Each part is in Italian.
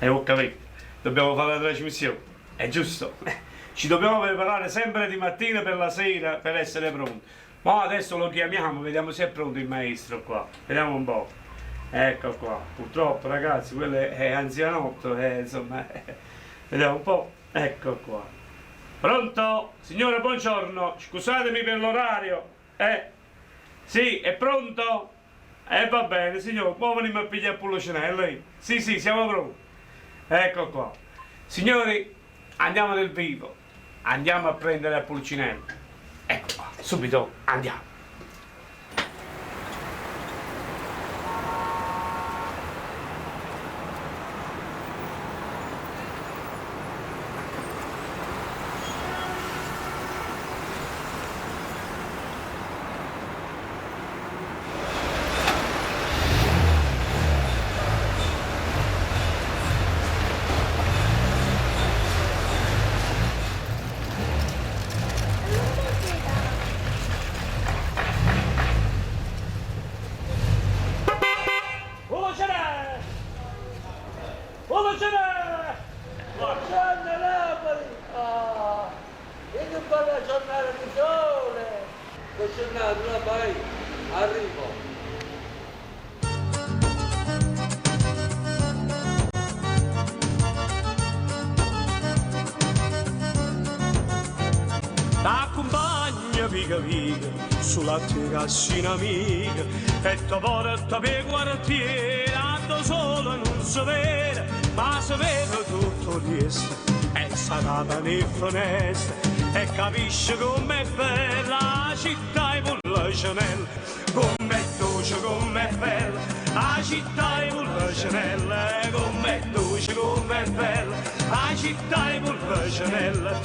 Ho capito, dobbiamo fare la trasmissione, è giusto. Ci dobbiamo preparare sempre di mattina per la sera per essere pronti. Ma adesso lo chiamiamo, vediamo se è pronto il maestro qua. Vediamo un po'. Ecco qua. Purtroppo ragazzi, quello è anzianotto, insomma. Vediamo un po'. Ecco qua. Pronto? Signore, buongiorno. Scusatemi per l'orario. Sì, è pronto? Va bene, signore, poi venimo a pigliare il Pulcinello. Sì, siamo pronti. Ecco qua. Signori, andiamo nel vivo. Andiamo a prendere il Pulcinello. Ecco qua, subito andiamo. Buongiorno Napoli! Ah, e che bella giornata di sole! Che giornata, là vai, arrivo! T'accompagna pica pica sulla tua cassina amica e ti porta per quartiere, tanto solo non si vede, ma si vede tutto questo e sarà nel finestra e capisce com'è bella la città e pulla Chanel, com'è dolce, com'è bella la città e pulla Chanel, com'è dolce, com'è bella la città e pulla Chanel.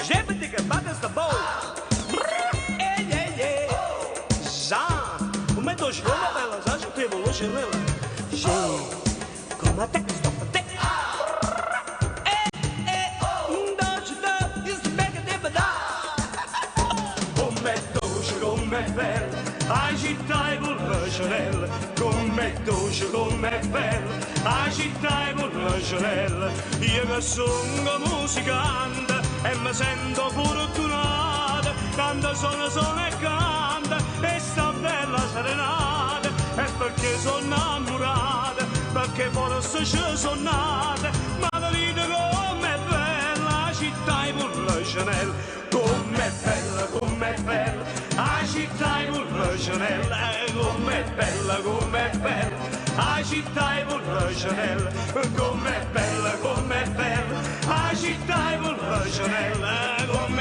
Sempre che batte sta bolla. Già, come tu ci come bella, sai che ti voglio nella. Come te che sto per te. Come dolce, come bella, la città è pulla Chanel. Come dolce, come bella, la città è pulla Chanel. Io che sono musicante e mi sento fortunato, quando sono e canta e sta bella serenata, è perché sono innamorata, perché forse ci sono nata, ma la vita com'è bella, la città è pulla Chanel, com'è bella, la città è pulla Chanel, com'è bella, la città è pulla Chanel, com'è bella, la città è pulla Chanel, com'è